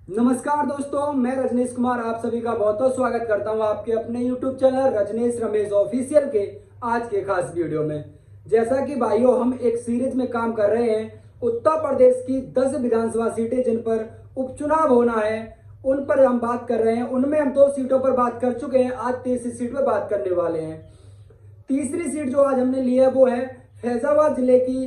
नमस्कार दोस्तों, मैं रजनीश कुमार आप सभी का बहुत बहुत स्वागत करता हूं आपके अपने YouTube channel Rajneesh Ramesh official के आज के खास वीडियो में। जैसा कि भाइयों हम एक सीरीज में काम कर रहे हैं उत्तर प्रदेश की 10 विधानसभा सीटें जिन पर उपचुनाव होना है उन पर हम बात कर रहे हैं। उनमें हम 2 सीटों पर बात कर चुके हैं, आज तीसरी सीट पर बात करने वाले हैं। तीसरी सीट जो आज हमने ली है वो है फैजाबाद जिले की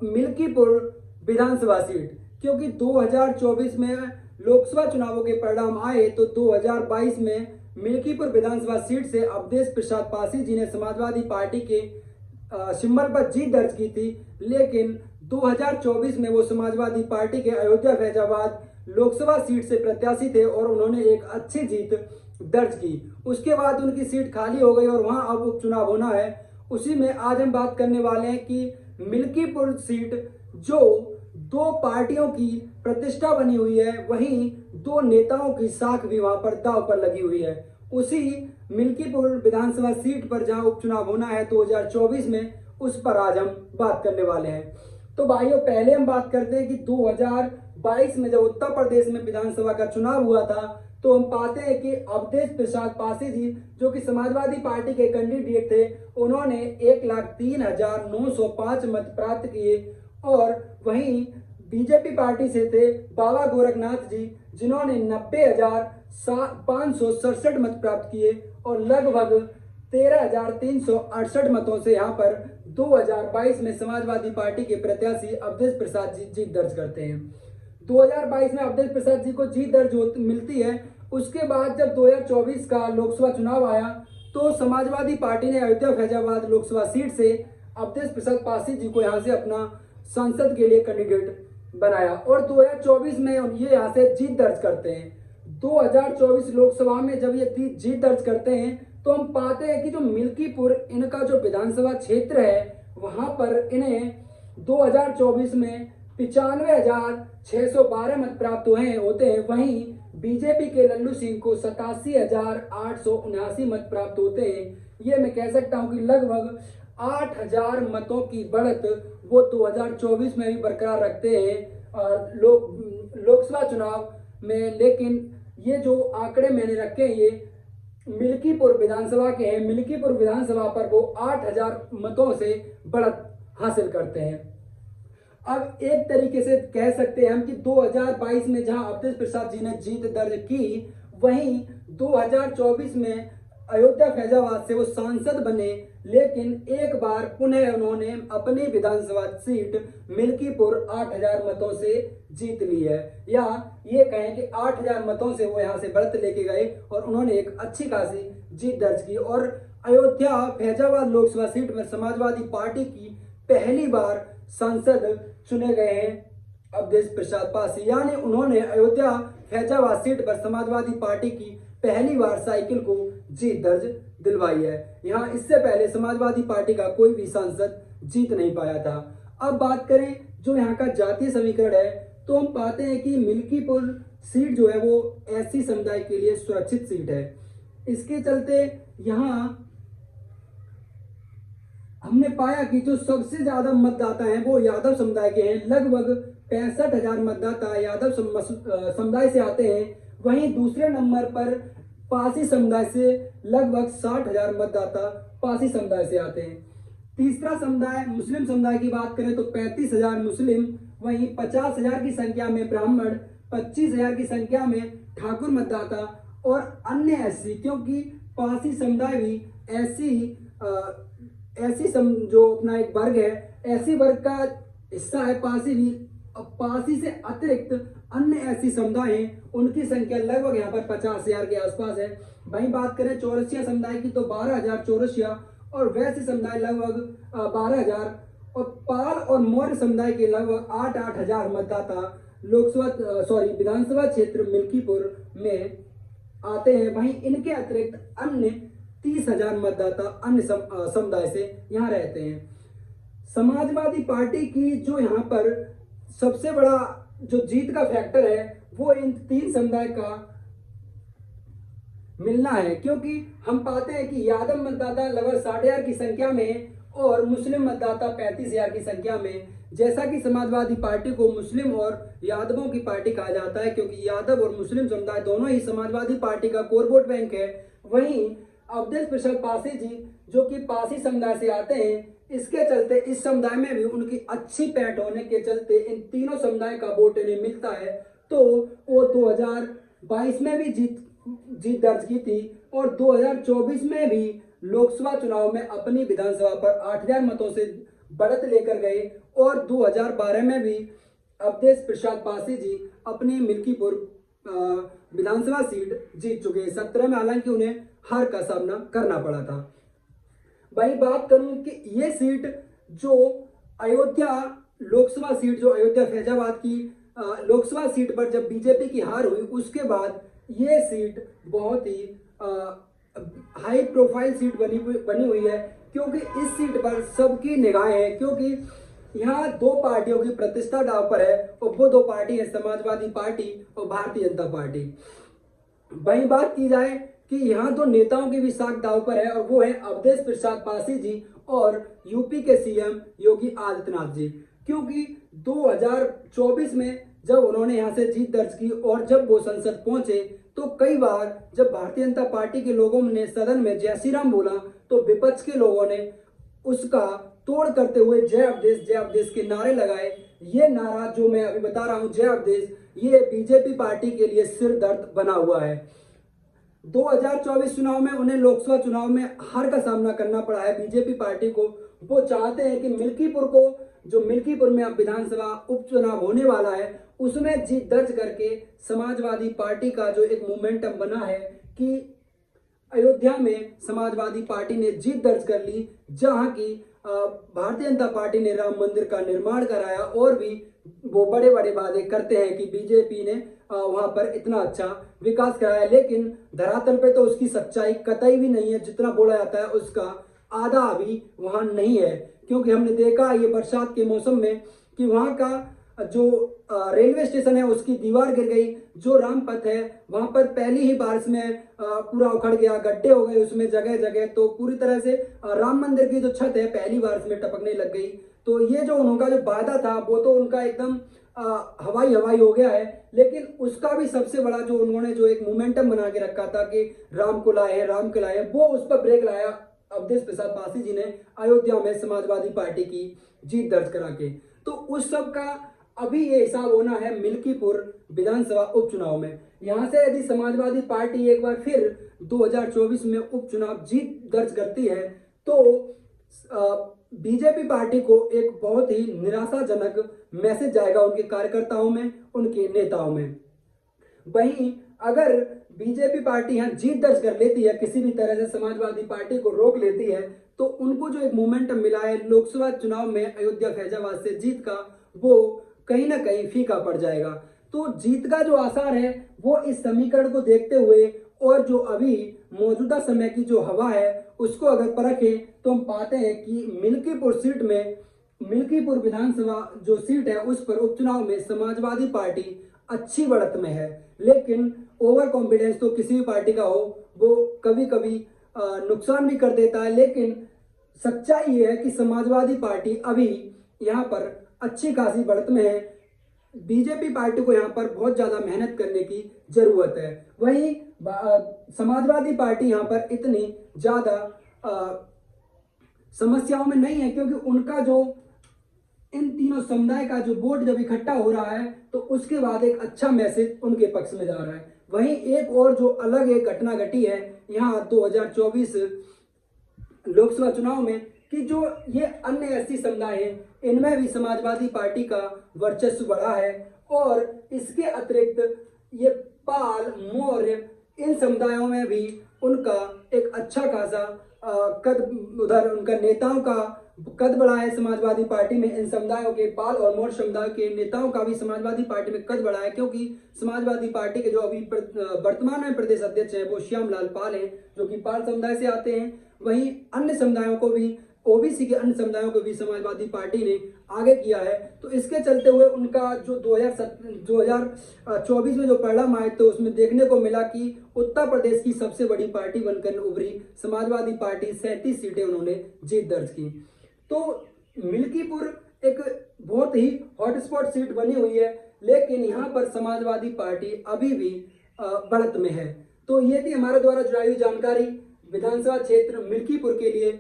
मिल्कीपुर विधानसभा सीट। क्योंकि 2024 में लोकसभा चुनावों के परिणाम आए तो 2022 में मिल्कीपुर विधानसभा सीट से अवधेश प्रसाद पासी जी ने समाजवादी पार्टी के सिंबल पर जीत दर्ज की थी, लेकिन 2024 में वो समाजवादी पार्टी के अयोध्या फैजाबाद लोकसभा सीट से प्रत्याशी थे और उन्होंने एक अच्छी जीत दर्ज की। उसके बाद उनकी सीट खाली हो गई और वहां अब उपचुनाव होना है। उसी में आज हम बात करने वाले हैं कि मिल्कीपुर सीट जो 2 पार्टियों की प्रतिष्ठा बनी हुई है, वहीं 2 नेताओं की साख भी वहां पर दांव पर लगी हुई है। उसी मिल्कीपुर विधानसभा सीट पर जहां उपचुनाव होना है 2024 में, उस पर आज हम बात करने वाले हैं। तो भाइयों पहले हम बात करते हैं कि 2022 में जब उत्तर प्रदेश में विधानसभा का चुनाव हुआ था तो हम पाते हैं कि अवधेश प्रसाद पासी जी जो कि समाजवादी पार्टी के कैंडिडेट थे, उन्होंने 1,03,905 मत प्राप्त किए। और वहीं बीजेपी पार्टी से थे बाबा गोरखनाथ जी जिन्होंने 90,567 मत प्राप्त किए और लगभग 13,368 मतों से यहाँ पर 2022 में समाजवादी पार्टी के प्रत्याशी अवधेश प्रसाद जी जीत दर्ज करते हैं। 2022 में अवधेश प्रसाद जी को जीत दर्ज मिलती है। उसके बाद जब 2024 का लोकसभा चुनाव आया तो समाजवादी पार्टी ने अयोध्या फैजाबाद लोकसभा सीट से अवधेश प्रसाद पासी जी को यहाँ से अपना संसद के लिए कैंडिडेट बनाया और 2024 में ये यहाँ से जीत दर्ज करते हैं। 2024 लोकसभा में जब ये जीत दर्ज करते हैं तो हम पाते हैं कि जो मिल्कीपुर इनका जो विधानसभा क्षेत्र है वहां पर इन्हें 2024 में 95,612 मत प्राप्त होते हैं। वहीं बीजेपी के लल्लू सिंह को 87,879 मत प्राप्त होते हैं। ये मैं कह सकता हूं कि लगभग 8,000 मतों की बढ़त वो 2024 में भी बरकरार रखते हैं लोकसभा चुनाव में। लेकिन ये जो आंकड़े मैंने रखे हैं ये मिल्कीपुर विधानसभा के हैं। मिल्कीपुर विधानसभा पर वो 8,000 मतों से बढ़त हासिल करते हैं। अब एक तरीके से कह सकते हैं हम कि 2022 में जहां अवधेश प्रसाद जी ने जीत दर्ज की, वहीं 2024 में अयोध्या फैजाबाद से वो सांसद बने, लेकिन एक बार पुनः उन्होंने अपनी विधानसभा सीट मिल्कीपुर 8,000 मतों से जीत ली है, या ये कहें कि 8,000 मतों से वो यहाँ से बढ़त लेके गए और उन्होंने एक अच्छी खासी जीत दर्ज की। और अयोध्या फैजाबाद लोकसभा सीट में समाजवादी पार्टी की पहली बार सांसद चुने गए हैं अवधेश प्रसाद पासी, यानी उन्होंने अयोध्या फैजाबाद सीट पर समाजवादी पार्टी की पहली बार साइकिल को जीत दर्ज दिलवाई है। यहाँ इससे पहले समाजवादी पार्टी का कोई भी सांसद जीत नहीं पाया था। अब बात करें जो यहाँ का जातीय समीकरण है तो हम पाते हैं कि मिल्कीपुर सीट जो है वो एससी समुदाय के लिए सुरक्षित सीट है। इसके चलते यहाँ हमने पाया कि जो सबसे ज्यादा मतदाता हैं वो यादव समुदाय के हैं। लगभग 65,000 मतदाता यादव समुदाय से आते हैं। वहीं दूसरे नंबर पर पासी समुदाय से लगभग 60,000 मतदाता पासी समुदाय से आते हैं। तीसरा समुदाय मुस्लिम समुदाय की बात करें तो 35,000 मुस्लिम, वहीं 50,000 की संख्या में ब्राह्मण, 25,000 की संख्या में ठाकुर मतदाता और अन्य एससी, क्योंकि पासी समुदाय भी ऐसी जो अपना एक वर्ग है, ऐसी वर्ग का हिस्सा है पासी भी। पासी से अतिरिक्त अन्य ऐसी समुदाय हैं, उनकी संख्या लगभग यहाँ पर 50,000 के आसपास है। वहीं बात करें चौरसिया समुदाय की तो 12,000 चौरसिया और वैश्य समुदाय लगभग 12,000 और पाल और मौर्य समुदाय के लगभग 8,000 मतदाता विधानसभा क्षेत्र मिल्कीपुर में आते हैं। वहीं इनके अतिरिक्त अन्य 30,000 मतदाता अन्य समुदाय से यहाँ रहते हैं। समाजवादी पार्टी की जो यहाँ पर सबसे बड़ा जो जीत का फैक्टर है वो इन 3 समुदाय का मिलना है, क्योंकि हम पाते हैं कि यादव मतदाता लगभग 60,000 की संख्या में और मुस्लिम मतदाता 35,000 की संख्या में जैसा कि समाजवादी पार्टी को मुस्लिम और यादवों की पार्टी कहा जाता है, क्योंकि यादव और मुस्लिम समुदाय दोनों ही समाजवादी पार्टी का कोर वोट बैंक है। वहीं अवधेश प्रसाद पासी जी जो कि पासी समुदाय से आते हैं, इसके चलते इस समुदाय में भी उनकी अच्छी पैठ होने के चलते इन तीनों समुदाय का वोट इन्हें मिलता है। तो वो 2022 में भी जीत दर्ज की थी और 2024 में भी लोकसभा चुनाव में अपनी विधानसभा पर 8000 मतों से बढ़त लेकर गए और 2012 में भी अवधेश प्रसाद पासी जी अपनी मिल्कीपुर विधानसभा सीट जीत चुके। 17 में हालांकि उन्हें हार का सामना करना पड़ा था। भाई बात करूं कि ये सीट जो अयोध्या लोकसभा सीट, जो अयोध्या फैजाबाद की लोकसभा सीट पर जब बीजेपी की हार हुई, उसके बाद ये सीट बहुत ही हाई प्रोफाइल सीट बनी हुई है, क्योंकि इस सीट पर सबकी निगाहें हैं, क्योंकि यहाँ दो पार्टियों की प्रतिष्ठा दांव पर है और वो दो पार्टी है समाजवादी पार्टी और भारतीय जनता पार्टी। वही बात की जाए कि यहाँ दो नेताओं की भी साख दांव पर है और वो है अवधेश प्रसाद पासी जी और यूपी के सीएम योगी आदित्यनाथ जी, क्योंकि 2024 में जब उन्होंने यहाँ से जीत दर्ज की और जब वो संसद पहुंचे तो कई बार जब भारतीय जनता पार्टी के लोगों ने सदन में जय श्री राम बोला तो विपक्ष के लोगों ने उसका तोड़ करते हुए जय अवधेश के नारे लगाए। ये नारा जो मैं अभी बता रहा हूँ जय अवधेश, ये बीजेपी पार्टी के लिए सिर दर्द बना हुआ है। 2024 चुनाव में उन्हें लोकसभा चुनाव में हार का सामना करना पड़ा है बीजेपी पार्टी को। वो चाहते हैं कि मिल्कीपुर में अब विधानसभा उपचुनाव होने वाला है उसमें जीत दर्ज करके समाजवादी पार्टी का जो एक मोमेंटम बना है कि अयोध्या में समाजवादी पार्टी ने जीत दर्ज कर ली, जहां की भारतीय जनता पार्टी ने राम मंदिर का निर्माण कराया और भी वो बड़े बड़े वादे करते हैं कि बीजेपी ने वहां पर इतना अच्छा विकास कराया, लेकिन धरातल पे तो उसकी सच्चाई कतई भी नहीं है। जितना बोला जाता है उसका आधा अभी वहां नहीं है, क्योंकि हमने देखा ये बरसात के मौसम में कि वहां का जो रेलवे स्टेशन है उसकी दीवार गिर गई, जो रामपथ है वहां पर पहली ही बारिश में पूरा उखड़ गया, गड्ढे हो गए उसमें जगह जगह, तो पूरी तरह से राम मंदिर की जो छत है पहली बारिश में टपकने लग गई। तो ये जो उनका जो वादा था वो तो उनका एकदम हवाई हो गया है, लेकिन उसका भी सबसे बड़ा जो उन्होंने जो एक मोमेंटम बना के रखा था कि राम को लाए, वो उस पर ब्रेक लाया अवधेश प्रसाद पासी जी ने अयोध्या में समाजवादी पार्टी की जीत दर्ज करा के। तो उस सब का अभी ये हिसाब होना है मिल्कीपुर विधानसभा उपचुनाव में। यहां से यदि समाजवादी पार्टी एक बार फिर 2024 में उपचुनाव जीत दर्ज करती है तो बीजेपी पार्टी को एक बहुत ही निराशाजनक मैसेज जाएगा उनके कार्यकर्ताओं में, उनके नेताओं में। वहीं अगर बीजेपी पार्टी यहाँ जीत दर्ज कर लेती है, किसी भी तरह से समाजवादी पार्टी को रोक लेती है, तो उनको जो एक मोमेंटम मिला है लोकसभा चुनाव में अयोध्या फैजाबाद से जीत का, वो कहीं ना कहीं फीका पड़ जाएगा। तो जीत का जो आसार है वो इस समीकरण को देखते हुए और जो अभी मौजूदा समय की जो हवा है उसको अगर परखें तो हम पाते हैं कि मिल्कीपुर विधानसभा जो सीट है उस पर उपचुनाव में समाजवादी पार्टी अच्छी बढ़त में है, लेकिन ओवर कॉन्फिडेंस तो किसी भी पार्टी का हो वो कभी कभी नुकसान भी कर देता है। लेकिन सच्चाई ये है कि समाजवादी पार्टी अभी यहाँ पर अच्छी खासी बढ़त में है। बीजेपी पार्टी को यहाँ पर बहुत ज्यादा मेहनत करने की जरूरत है। वहीं समाजवादी पार्टी यहाँ पर इतनी ज्यादा समस्याओं में नहीं है, क्योंकि उनका जो इन तीनों समुदाय का जो वोट जब इकट्ठा हो रहा है तो उसके बाद एक अच्छा मैसेज उनके पक्ष में जा रहा है। वहीं एक और जो अलग एक घटना घटी है यहाँ 2024 लोकसभा चुनाव में कि जो ये अन्य एससी समुदाय है इनमें भी समाजवादी पार्टी का वर्चस्व बढ़ा है और इसके अतिरिक्त ये पाल, मौर्य इन समुदायों में भी उनका एक अच्छा खासा कद, उधर उनका नेताओं का कद बढ़ा है समाजवादी पार्टी में। इन समुदायों के पाल और मौर्य समुदाय के नेताओं का भी समाजवादी पार्टी में कद बढ़ा है, क्योंकि समाजवादी पार्टी के जो अभी वर्तमान में प्रदेश अध्यक्ष हैं वो श्यामलाल पाल हैं जो कि पाल समुदाय से आते हैं। वहीं अन्य समुदायों को भी, ओबीसी के अन्य समुदायों को भी समाजवादी पार्टी ने आगे किया है। तो इसके चलते हुए उनका जो 2024 में जो परिणाम आए तो उसमें देखने को मिला कि उत्तर प्रदेश की सबसे बड़ी पार्टी बनकर उभरी समाजवादी पार्टी 37 सीटें उन्होंने जीत दर्ज की। तो मिल्कीपुर एक बहुत ही हॉटस्पॉट सीट बनी हुई है, लेकिन यहाँ पर समाजवादी पार्टी अभी भी बढ़त में है। तो ये थी हमारे द्वारा जुड़ाई हुई जानकारी विधानसभा क्षेत्र मिल्कीपुर के लिए।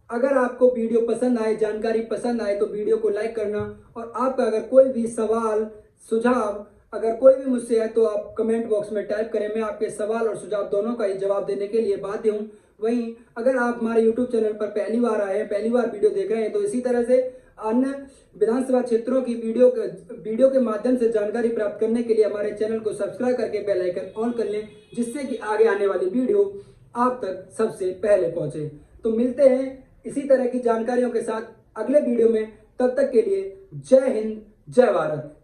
अगर आपको वीडियो पसंद आए, जानकारी पसंद आए, तो वीडियो को लाइक करना, और आपका अगर कोई भी सवाल सुझाव अगर कोई भी मुझसे है तो आप कमेंट बॉक्स में टाइप करें। मैं आपके सवाल और सुझाव दोनों का ही जवाब देने के लिए बाध्य हूँ। वहीं अगर आप हमारे YouTube चैनल पर पहली बार आए हैं, पहली बार वीडियो देख रहे हैं, तो इसी तरह से अन्य विधानसभा क्षेत्रों की वीडियो के माध्यम से जानकारी प्राप्त करने के लिए हमारे चैनल को सब्सक्राइब करके बेल आइकन ऑन कर लें, जिससे कि आगे आने वाली वीडियो आप तक सबसे पहले पहुंचे। तो मिलते हैं इसी तरह की जानकारियों के साथ अगले वीडियो में। तब तक के लिए जय हिंद, जय भारत।